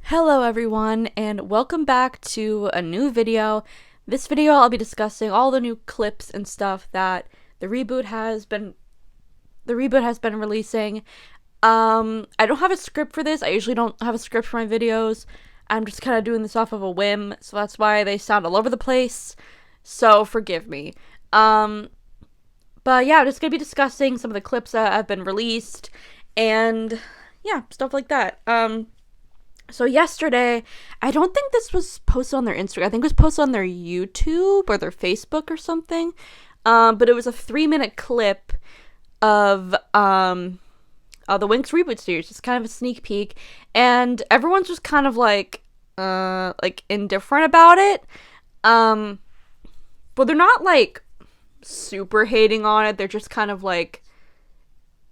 Hello everyone, and welcome back to a new video. This video I'll be discussing all the new clips and stuff that the reboot has been releasing. I don't have a script for this. I usually don't have a script for my videos. I'm just kind of doing this off of a whim, so that's why they sound all over the place. So forgive me. But yeah, I'm just gonna be discussing some of the clips that have been released and yeah, stuff like that. So yesterday, I don't think this was posted on their Instagram. I think it was posted on their YouTube or their Facebook or something. But it was a 3-minute clip of the Winx reboot series. It's kind of a sneak peek, and everyone's just kind of like indifferent about it. But they're not like super hating on it. They're just kind of like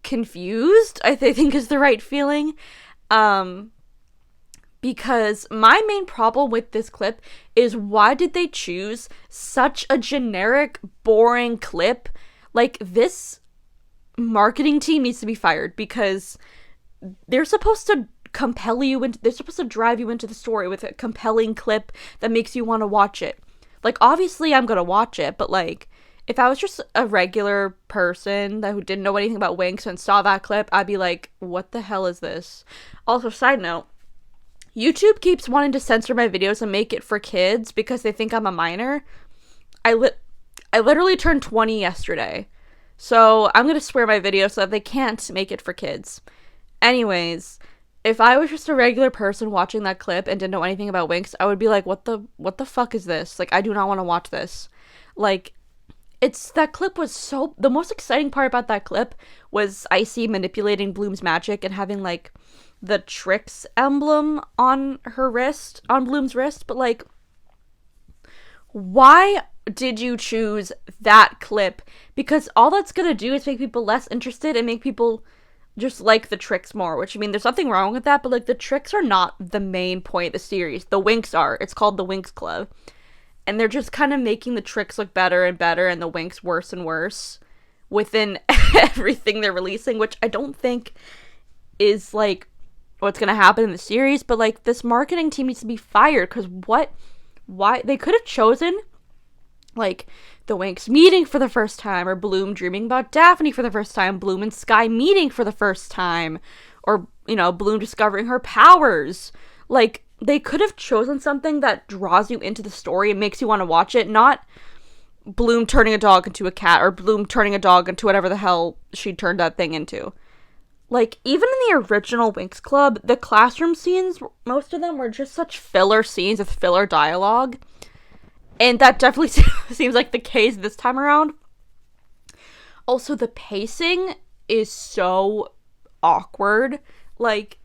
confused, I think is the right feeling. Because my main problem with this clip is, why did they choose such a generic, boring clip? Like, this marketing team needs to be fired, because they're supposed to they're supposed to drive you into the story with a compelling clip that makes you want to watch it. Like, obviously I'm gonna watch it, but like, if I was just a regular person who didn't know anything about Winx and saw that clip, I'd be like, what the hell is this? Also, side note, YouTube keeps wanting to censor my videos and make it for kids because they think I'm a minor. I literally turned 20 yesterday. So I'm going to swear my video so that they can't make it for kids. Anyways, if I was just a regular person watching that clip and didn't know anything about Winx, I would be like, what the fuck is this? Like, I do not want to watch this. Like, that clip was the most exciting part about that clip was Icy manipulating Bloom's magic and having like the Trix emblem on Bloom's wrist, but like, why did you choose that clip? Because all that's gonna do is make people less interested and make people just like the Trix more, which, I mean, there's nothing wrong with that, but like, the Trix are not the main point of the series. The Winx are. It's called the Winx Club. And they're just kind of making the Trix look better and better and the Winx worse and worse within everything they're releasing, which I don't think is like what's gonna happen in the series. But like, this marketing team needs to be fired, because why they could have chosen like the Winx meeting for the first time, or Bloom dreaming about Daphne for the first time, Bloom and Sky meeting for the first time, or, you know, Bloom discovering her powers. Like, they could have chosen something that draws you into the story and makes you want to watch it, not Bloom turning a dog into a cat, or Bloom turning a dog into whatever the hell she turned that thing into. Like, even in the original Winx Club, the classroom scenes, most of them were just such filler scenes with filler dialogue. And that definitely seems like the case this time around. Also, the pacing is so awkward. Like,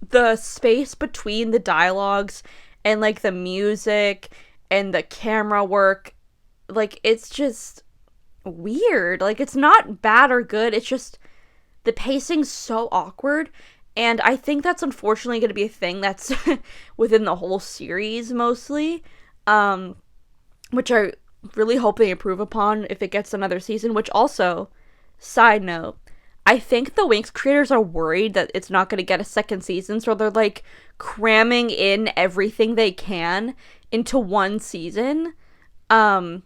the space between the dialogues and like the music and the camera work, like, it's just weird. Like, it's not bad or good, it's just the pacing's so awkward, and I think that's unfortunately going to be a thing that's within the whole series mostly, which I really hope they improve upon if it gets another season. Which, also, side note, I think the Winx creators are worried that it's not going to get a second season, so they're like cramming in everything they can into one season,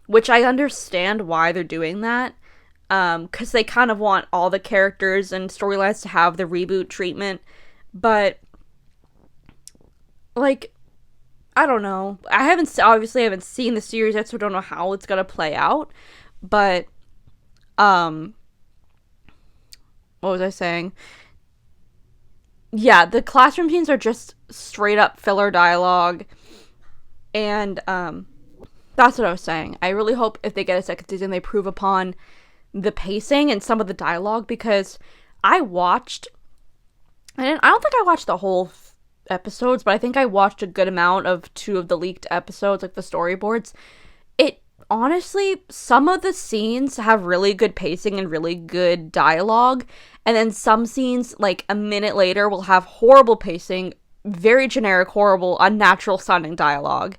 which I understand why they're doing that, because they kind of want all the characters and storylines to have the reboot treatment. But like, I don't know, I haven't seen the series yet, so I don't know how it's gonna play out. But what was I saying? Yeah, the classroom scenes are just straight up filler dialogue. And that's what I was saying. I really hope if they get a second season, they improve upon the pacing and some of the dialogue, because I don't think I watched the whole episodes, but I think I watched a good amount of 2 of the leaked episodes, like the storyboards. It honestly, some of the scenes have really good pacing and really good dialogue, and then some scenes, like a minute later, will have horrible pacing, very generic, horrible, unnatural sounding dialogue.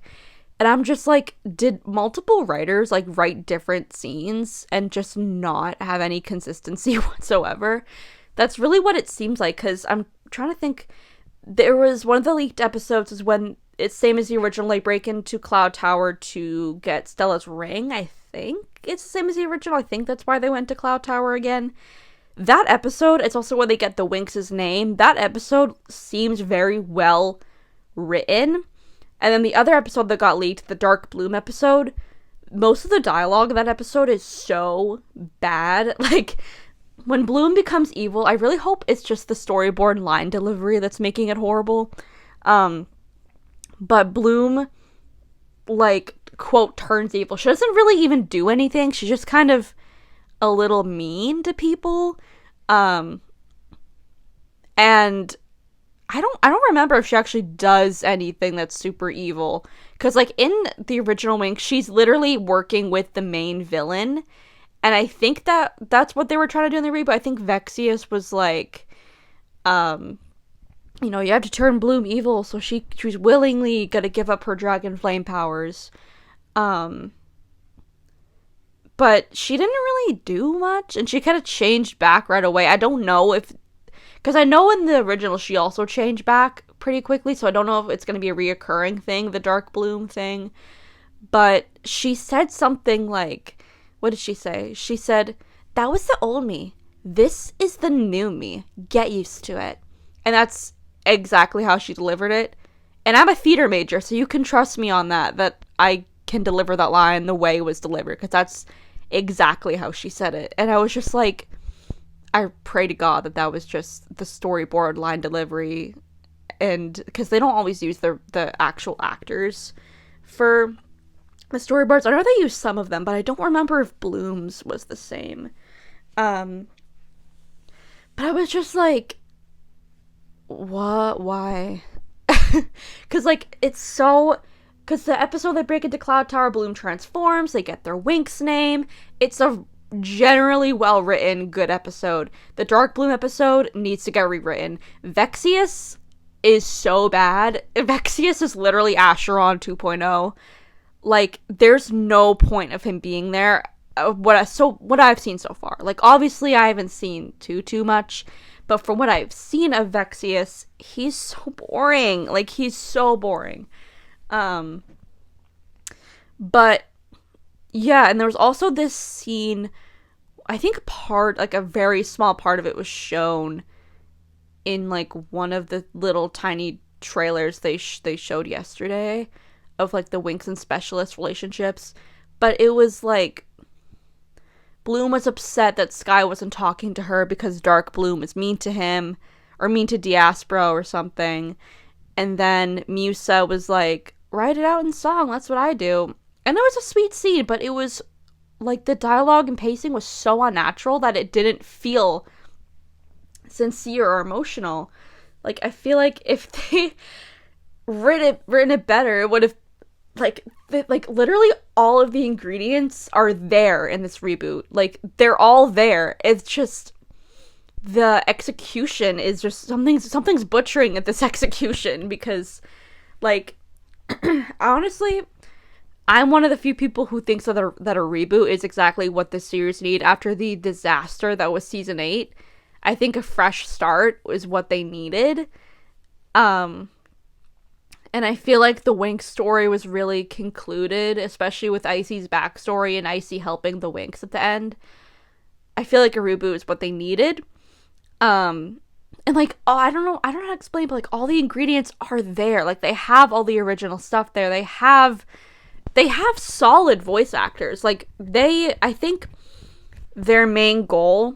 And I'm just like, did multiple writers like write different scenes and just not have any consistency whatsoever? That's really what it seems like, because I'm trying to think, there was one of the leaked episodes is when it's same as the original, they break into Cloud Tower to get Stella's ring. I think it's the same as the original. I think that's why they went to Cloud Tower again. That episode, it's also where they get the Winx' name. That episode seems very well written. And then the other episode that got leaked, the Dark Bloom episode, most of the dialogue of that episode is so bad. Like, when Bloom becomes evil, I really hope it's just the storyboard line delivery that's making it horrible. But Bloom, like, quote, turns evil. She doesn't really even do anything. She's just kind of a little mean to people. And I don't remember if she actually does anything that's super evil. Because, like, in the original Winx, she's literally working with the main villain. And I think that's what they were trying to do in the reboot. I think Vexius was like, you have to turn Bloom evil, so she's willingly gonna give up her dragon flame powers. But she didn't really do much, and she kind of changed back right away. I don't know if... Because I know in the original she also changed back pretty quickly, so I don't know if it's going to be a reoccurring thing, the Dark Bloom thing. But she said something like... What did she say? She said, "That was the old me. This is the new me. Get used to it." And that's exactly how she delivered it. And I'm a theater major, so you can trust me on that I can deliver that line the way it was delivered, because that's exactly how she said it. And I was just like, I pray to God that was just the storyboard line delivery, and because they don't always use the actual actors for the storyboards. I know they use some of them, but I don't remember if Bloom's was the same. But I was just like, what? Why? Because, like, it's so... Because the episode they break into Cloud Tower, Bloom transforms, they get their Winx name. It's a generally well-written, good episode. The Dark Bloom episode needs to get rewritten. Vexius is so bad. Vexius is literally Acheron 2.0. Like, there's no point of him being there. What I've seen so far. Like, obviously I haven't seen too much, but from what I've seen of Vexius, he's so boring. Like, he's so boring. But yeah, and there was also this scene, I think a very small part of it was shown in, like, one of the little tiny trailers they showed yesterday of, like, the Winx and Specialist relationships. But it was, like, Bloom was upset that Sky wasn't talking to her because Dark Bloom is mean to him, or mean to Diaspro or something. And then Musa was like, write it out in song, that's what I do. And it was a sweet scene, but it was, like, the dialogue and pacing was so unnatural that it didn't feel sincere or emotional. Like, I feel like if they written it better, it would have, like, literally all of the ingredients are there in this reboot. Like, they're all there. It's just the execution is just something's butchering at this execution, because, like, honestly, I'm one of the few people who thinks that a reboot is exactly what this series need after the disaster that was season 8. I think a fresh start is what they needed. And I feel like the Winx story was really concluded, especially with Icy's backstory and Icy helping the Winx at the end. I feel like a reboot is what they needed. And, like, I don't know how to explain, but, like, all the ingredients are there. Like, they have all the original stuff there. They have solid voice actors. Like, I think their main goal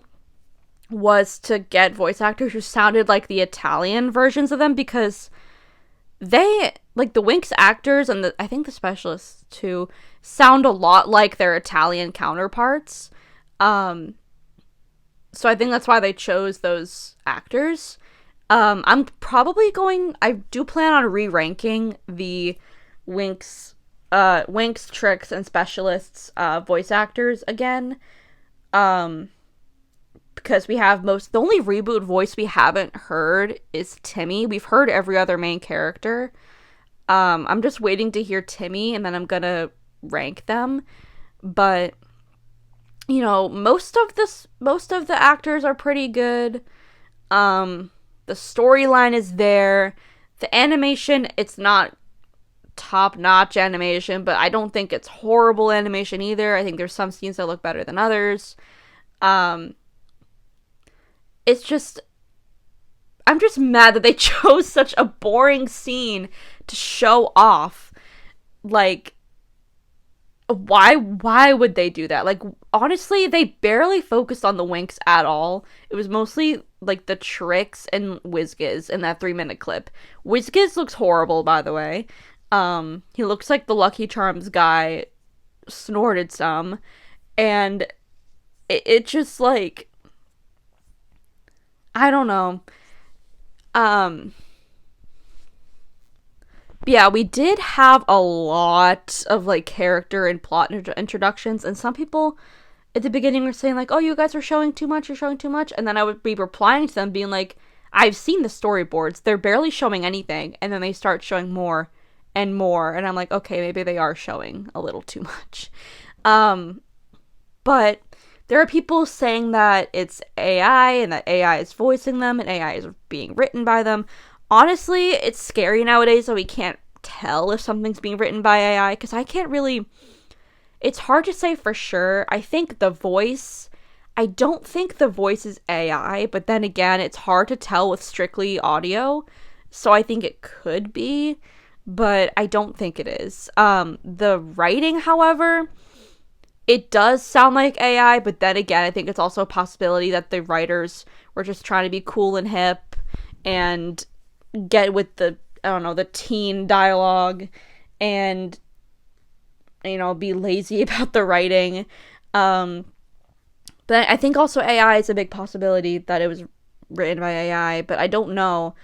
was to get voice actors who sounded like the Italian versions of them, because they, like, the Winx actors and I think the Specialists too, sound a lot like their Italian counterparts. So I think that's why they chose those actors. I do plan on re-ranking the Winx, Trix, and Specialists voice actors again. Because the only reboot voice we haven't heard is Timmy. We've heard every other main character. I'm just waiting to hear Timmy, and then I'm gonna rank them. But, you know, most of the actors are pretty good. The storyline is there. The animation, it's not top-notch animation, but I don't think it's horrible animation either. I think there's some scenes that look better than others. Um, it's just, I'm just mad that they chose such a boring scene to show off. Like, why would they do that? Like, honestly, they barely focused on the Winks at all. It was mostly like the Tricks and Whizkiz in that 3-minute clip. Whizkiz looks horrible, by the way. He looks like the Lucky Charms guy snorted some, and it just like, I don't know. Um yeah, we did have a lot of like character and plot introductions, and some people at the beginning were saying like, "Oh, you guys are showing too much. You're showing too much," and then I would be replying to them being like, "I've seen the storyboards. They're barely showing anything," and then they start showing more and more, and I'm like, okay, maybe they are showing a little too much. But there are people saying that it's AI and that AI is voicing them and AI is being written by them. Honestly, it's scary nowadays that we can't tell if something's being written by AI, because I can't really. It's hard to say for sure. I don't think the voice is AI, but then again, it's hard to tell with strictly audio, so I think it could be, but I don't think it is. The writing, however, it does sound like AI, but then again, I think it's also a possibility that the writers were just trying to be cool and hip and get with the, I don't know, the teen dialogue and, you know, be lazy about the writing. But I think also AI is a big possibility that it was written by AI, but I don't know.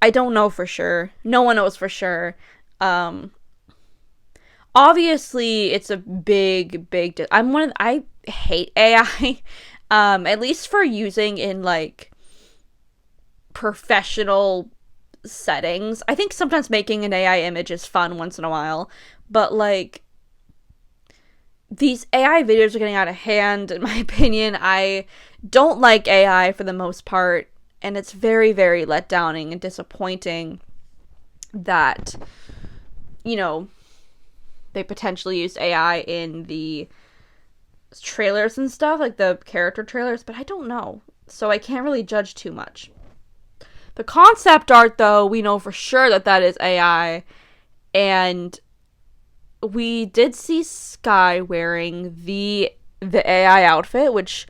I don't know for sure. No one knows for sure. Obviously, it's a big. I hate AI. At least for using in like professional settings. I think sometimes making an AI image is fun once in a while, but like these AI videos are getting out of hand, in my opinion. I don't like AI for the most part, and it's very, very letdowning and disappointing that, you know, they potentially used AI in the trailers and stuff, like the character trailers, but I don't know, so I can't really judge too much. The concept art, though, we know for sure that that is AI, and we did see Sky wearing the AI outfit, which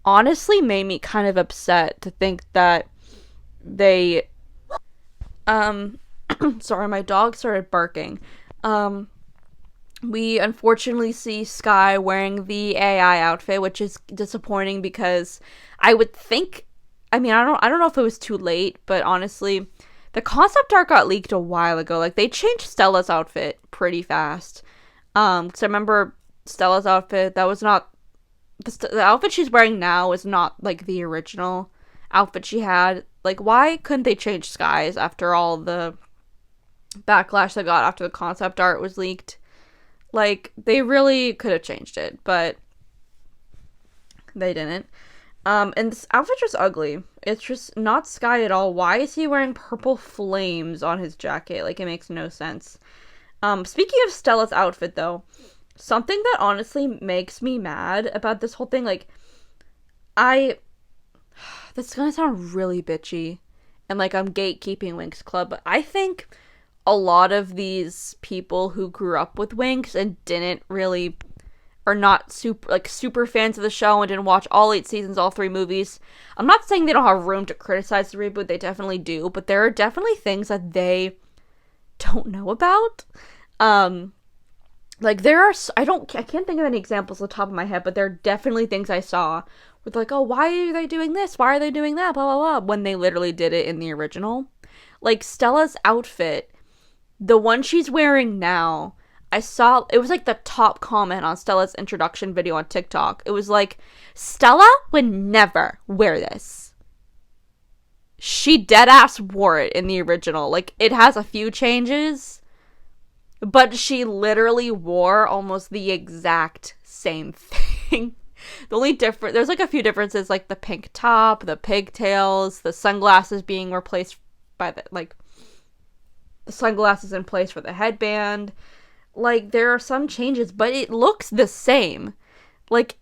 honestly made me kind of upset to think that they sorry, my dog started barking. We unfortunately see Sky wearing the AI outfit, which is disappointing because I would think, I mean, I don't know if it was too late, but honestly, the concept art got leaked a while ago. Like, they changed Stella's outfit pretty fast. Because I remember Stella's outfit, that was not, the outfit she's wearing now is not, like, the original outfit she had. Like, why couldn't they change Sky's after all the backlash they got after the concept art was leaked? Like, they really could have changed it, but they didn't. And this outfit's just ugly. It's just not Sky at all. Why is he wearing purple flames on his jacket? Like, it makes no sense. Speaking of Stella's outfit, though, something that honestly makes me mad about this whole thing, like, this is gonna sound really bitchy, and like I'm gatekeeping Winx Club, but I think a lot of these people who grew up with Winx and didn't really, are not super fans of the show and didn't watch all 8 seasons, all 3 movies. I'm not saying they don't have room to criticize the reboot, they definitely do, but there are definitely things that they don't know about. Like, there are, I can't think of any examples on the top of my head, but there are definitely things I saw with like, oh, why are they doing this? Why are they doing that? Blah, blah, blah, when they literally did it in the original. Like, Stella's outfit, the one she's wearing now, I saw, it was like the top comment on Stella's introduction video on TikTok. It was like, Stella would never wear this. She deadass wore it in the original. Like, it has a few changes, but she literally wore almost the exact same thing. The only different, there's like a few differences, like the pink top, the pigtails, the sunglasses being replaced by the sunglasses in place for the headband. Like, there are some changes, but it looks the same. Like,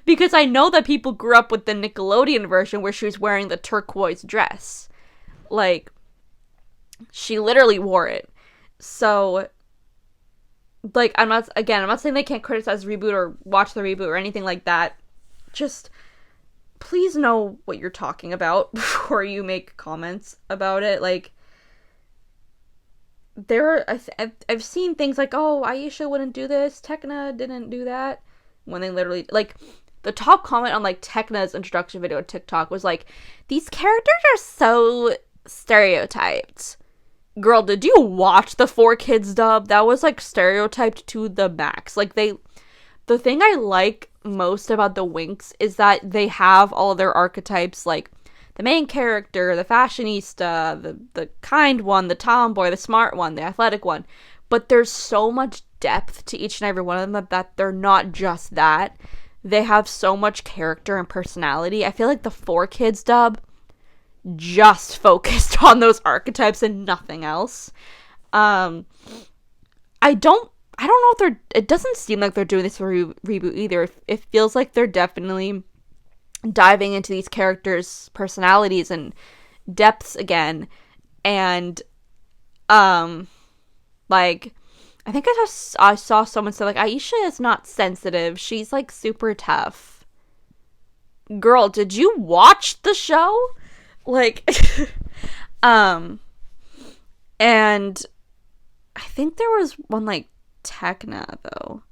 because I know that people grew up with the Nickelodeon version where she was wearing the turquoise dress. Like, she literally wore it. So, like, I'm not saying they can't criticize the reboot or watch the reboot or anything like that. Just, please know what you're talking about before you make comments about it. Like, I've seen things like, oh, Aisha wouldn't do this, Tekna didn't do that, when they literally, like, the top comment on, like, Tekna's introduction video on TikTok was like, these characters are so stereotyped. Girl, did you watch the 4Kids dub? That was, like, stereotyped to the max. Like, the thing I like most about the Winx is that they have all of their archetypes, like, the main character, the fashionista, the kind one, the tomboy, the smart one, the athletic one. But there's so much depth to each and every one of them that they're not just that. They have so much character and personality. I feel like the 4Kids dub just focused on those archetypes and nothing else. I don't know if it doesn't seem like they're doing this for reboot either. It feels like they're definitely diving into these characters' personalities and depths again. And like, I think I saw someone say, like, Aisha is not sensitive, she's like super tough. Girl, did you watch the show? Like, and I think there was one, like, Tekna, though.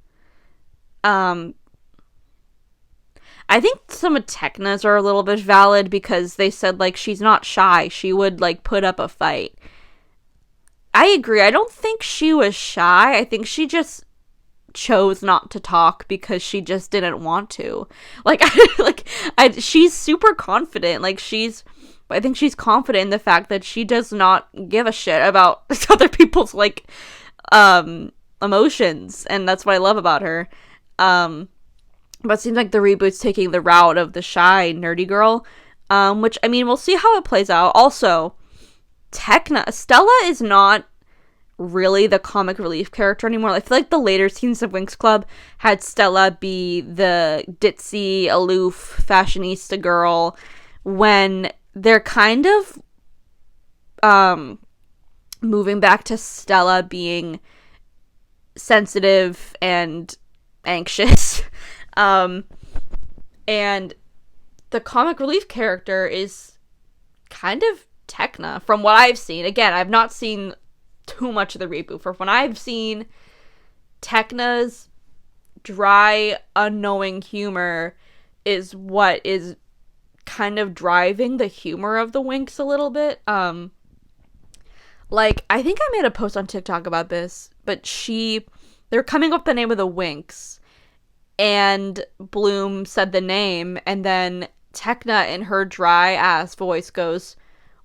I think some of Tekna's are a little bit valid because they said, like, she's not shy. She would, like, put up a fight. I agree. I don't think she was shy. I think she just chose not to talk because she just didn't want to. Like, she's super confident. Like, I think she's confident in the fact that she does not give a shit about other people's, like, emotions. And that's what I love about her. But it seems like the reboot's taking the route of the shy, nerdy girl. Which, I mean, we'll see how it plays out. Also, Stella is not really the comic relief character anymore. I feel like the later seasons of Winx Club had Stella be the ditzy, aloof, fashionista girl, when they're kind of moving back to Stella being sensitive and anxious. And the comic relief character is kind of Tekna, from what I've seen. Again, I've not seen too much of the reboot. From what I've seen, Tekna's dry, unknowing humor is what is kind of driving the humor of the Winx a little bit. Like, I think I made a post on TikTok about this, but they're coming up with the name of the Winx, and Bloom said the name, and then Tekna in her dry ass voice goes,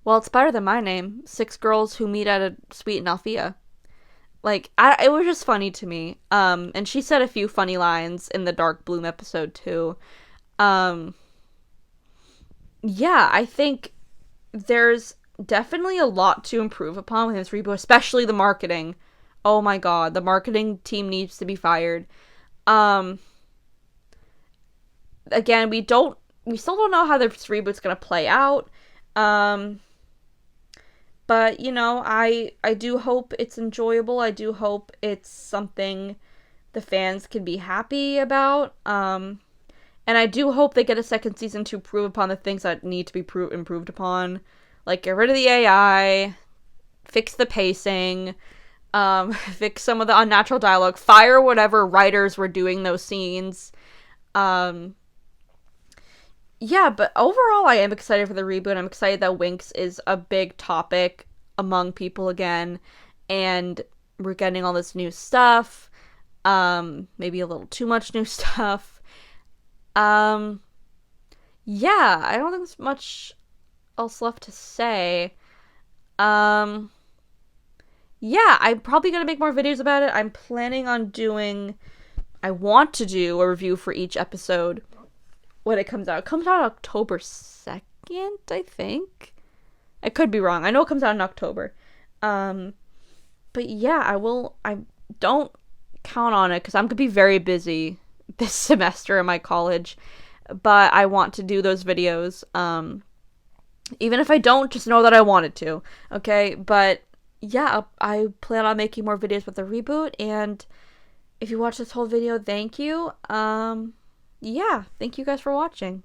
well, it's better than my name, 6 girls who meet at a suite in Althea. Like, it was just funny to me. And she said a few funny lines in the Dark Bloom episode too. Yeah, I think there's definitely a lot to improve upon with this reboot, especially the marketing. Oh my god, the marketing team needs to be fired. Again, we still don't know how this reboot's gonna play out. But, you know, I do hope it's enjoyable. I do hope it's something the fans can be happy about. And I do hope they get a second season to improve upon the things that need to be improved upon. Like, get rid of the AI, fix the pacing, fix some of the unnatural dialogue, fire whatever writers were doing those scenes. Yeah, but overall, I am excited for the reboot. I'm excited that Winx is a big topic among people again, and we're getting all this new stuff. Maybe a little too much new stuff. Yeah, I don't think there's much else left to say. Yeah, I'm probably gonna make more videos about it. I'm planning on doing I want to do a review for each episode when it comes out. It comes out October 2nd, I think. I could be wrong. I know it comes out in October. But yeah, I don't count on it because I'm going to be very busy this semester in my college. But I want to do those videos. Even if I don't, just know that I wanted to. Okay? But yeah, I plan on making more videos with the reboot. And if you watched this whole video, thank you. Yeah, thank you guys for watching.